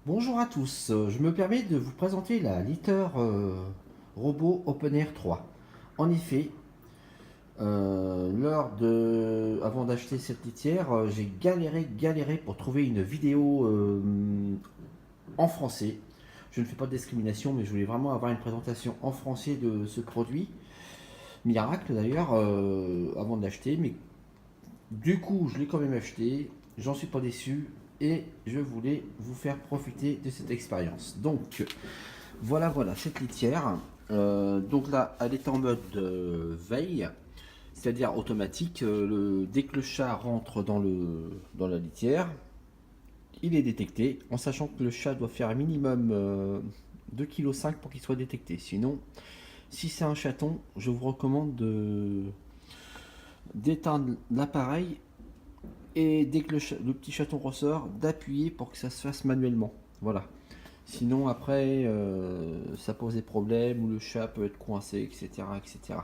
Bonjour à tous, je me permets de vous présenter la Litter Robot Open Air 3. En effet, avant d'acheter cette litière, j'ai galéré pour trouver une vidéo en français. Je ne fais pas de discrimination, mais je voulais vraiment avoir une présentation en français de ce produit. Miracle d'ailleurs, avant de l'acheter, mais du coup, je l'ai quand même acheté, j'en suis pas déçu et je voulais vous faire profiter de cette expérience. Donc, voilà cette litière. Donc là, elle est en mode veille, c'est-à-dire automatique. Dès que le chat rentre dans la litière, il est détecté, en sachant que le chat doit faire un minimum 2,5 kg pour qu'il soit détecté. Sinon, si c'est un chaton, je vous recommande d'éteindre l'appareil et dès que le petit chaton ressort, d'appuyer pour que ça se fasse manuellement. Voilà. Sinon après, ça pose des problèmes ou le chat peut être coincé, etc., etc.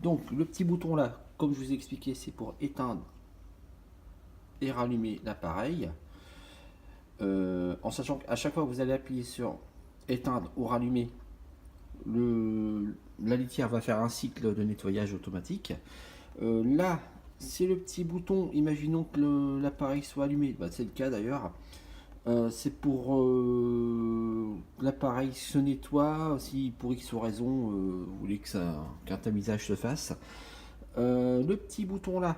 Donc le petit bouton là, comme je vous ai expliqué, c'est pour éteindre et rallumer l'appareil. En sachant qu'à chaque fois que vous allez appuyer sur éteindre ou rallumer, la litière va faire un cycle de nettoyage automatique. Là, c'est le petit bouton, imaginons que l'appareil soit allumé, c'est le cas d'ailleurs. C'est pour l'appareil se nettoie, si pour X raison vous voulez qu'un tamisage se fasse. Le petit bouton là,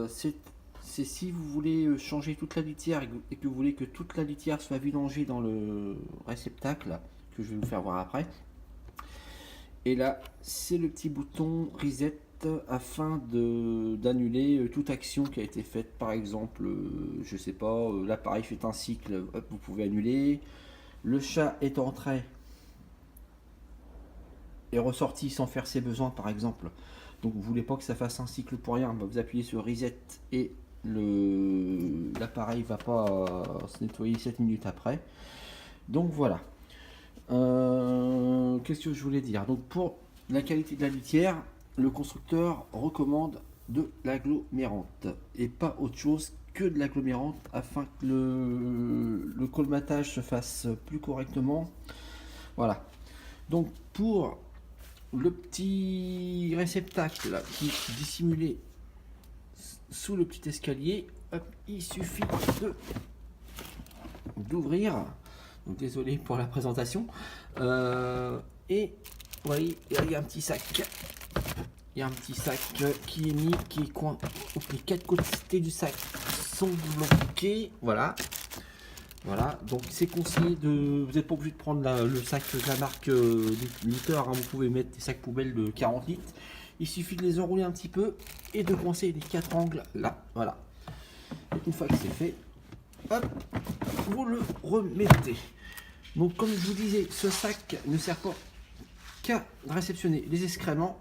c'est si vous voulez changer toute la litière et que vous voulez que toute la litière soit vidangée dans le réceptacle, que je vais vous faire voir après. Et là, c'est le petit bouton reset afin d'annuler toute action qui a été faite. Par exemple, je sais pas, l'appareil fait un cycle, hop, vous pouvez annuler. Le chat est entré et ressorti sans faire ses besoins, par exemple. Donc vous voulez pas que ça fasse un cycle pour rien, vous appuyez sur reset et l'appareil va pas se nettoyer 7 minutes après. Donc voilà. Qu'est-ce que je voulais dire? Donc pour la qualité de la litière, le constructeur recommande de l'agglomérante et pas autre chose que de l'agglomérante afin que le colmatage se fasse plus correctement. Voilà. Donc pour le petit réceptacle là, qui est dissimulé sous le petit escalier, hop, il suffit d'ouvrir. Donc désolé pour la présentation. Et vous voyez, il y a un petit sac. Il y a un petit sac qui est mis, qui est coin. Les quatre côtés du sac sont bloqués. Voilà. Voilà. Donc c'est conseillé de. Vous n'êtes pas obligé de prendre le sac de la marque Litter. Hein, vous pouvez mettre des sacs poubelles de 40 litres. Il suffit de les enrouler un petit peu et de coincer les quatre angles là. Voilà. Et une fois que c'est fait, hop, vous le remettez. Donc comme je vous disais, ce sac ne sert pas qu'à réceptionner les excréments.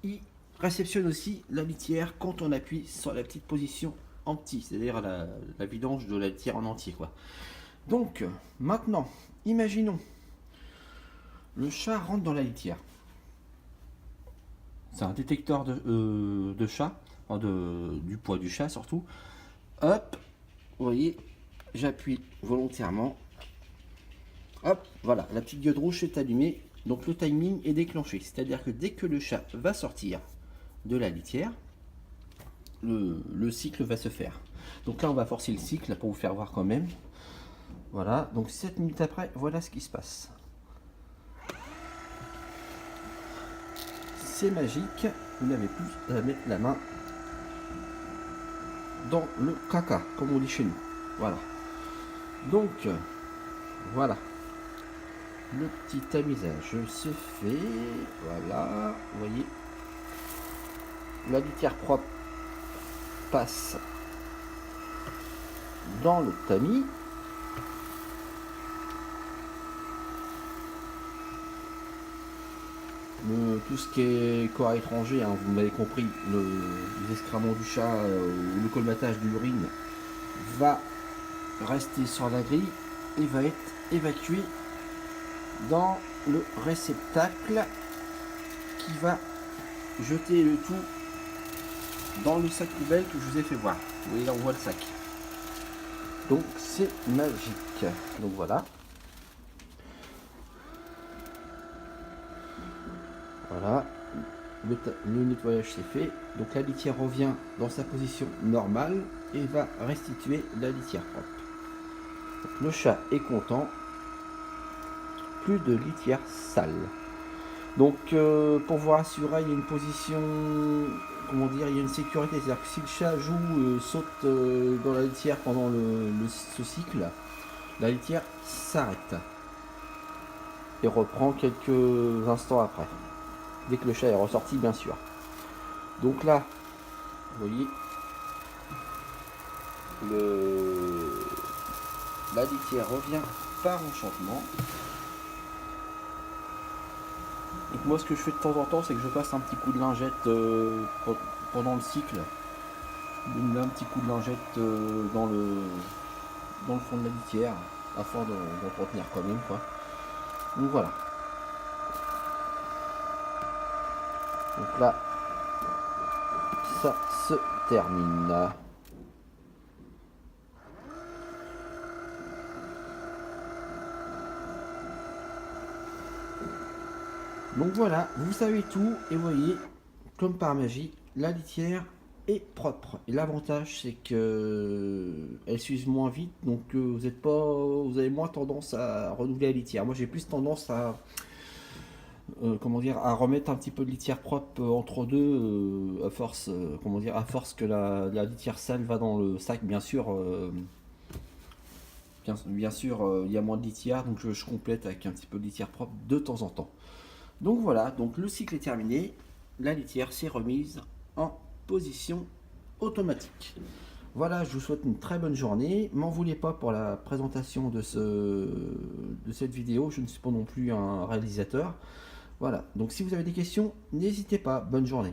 Il réceptionne aussi la litière quand on appuie sur la petite position en petit, c'est-à-dire la vidange de la litière en entier, quoi. Donc maintenant, imaginons le chat rentre dans la litière. C'est un détecteur de chat, enfin du poids du chat surtout. Hop, vous voyez, j'appuie volontairement. Hop, voilà, la petite diode rouge est allumée. Donc le timing est déclenché. C'est-à-dire que dès que le chat va sortir de la litière, le cycle va se faire. Donc là, on va forcer le cycle pour vous faire voir quand même. Voilà, donc 7 minutes après, voilà ce qui se passe. C'est magique. Vous n'avez plus à mettre la main dans le caca, comme on dit chez nous. Voilà. Donc, voilà. Le petit tamisage se fait. Voilà. Vous voyez. La litière propre passe dans le tamis. Tout ce qui est corps étranger, hein, vous m'avez compris, les excréments du chat ou le colmatage de l'urine va rester sur la grille et va être évacué dans le réceptacle qui va jeter le tout dans le sac poubelle que je vous ai fait voir. Vous voyez là, on voit le sac. Donc c'est magique. Donc voilà. Voilà. Le nettoyage c'est fait. Donc la litière revient dans sa position normale et va restituer la litière propre. Donc, le chat est content. Plus de litière sale. Donc pour vous rassurer, il y a une position, comment dire, il y a une sécurité. C'est-à-dire que si le chat joue, saute dans la litière pendant ce cycle, la litière s'arrête et reprend quelques instants après. Dès que le chat est ressorti, bien sûr. Donc là, vous voyez, la litière revient par enchantement. Donc moi, ce que je fais de temps en temps, c'est que je passe un petit coup de lingette pendant le cycle. Je mets un petit coup de lingette dans le fond de la litière afin d'entretenir quand même, quoi. Donc voilà. Donc là, ça se termine. Donc voilà, vous savez tout et vous voyez, comme par magie, la litière est propre. Et l'avantage, c'est que elle s'use moins vite, donc vous avez moins tendance à renouveler la litière. Moi, j'ai plus tendance à comment dire, à remettre un petit peu de litière propre entre deux, à force, comment dire, à force que la litière sale va dans le sac, bien sûr. Bien sûr, il y a moins de litière, donc je complète avec un petit peu de litière propre de temps en temps. Donc voilà, donc le cycle est terminé, la litière s'est remise en position automatique. Voilà, je vous souhaite une très bonne journée. M'en voulez pas pour la présentation de cette vidéo, je ne suis pas non plus un réalisateur. Voilà, donc si vous avez des questions, n'hésitez pas. Bonne journée.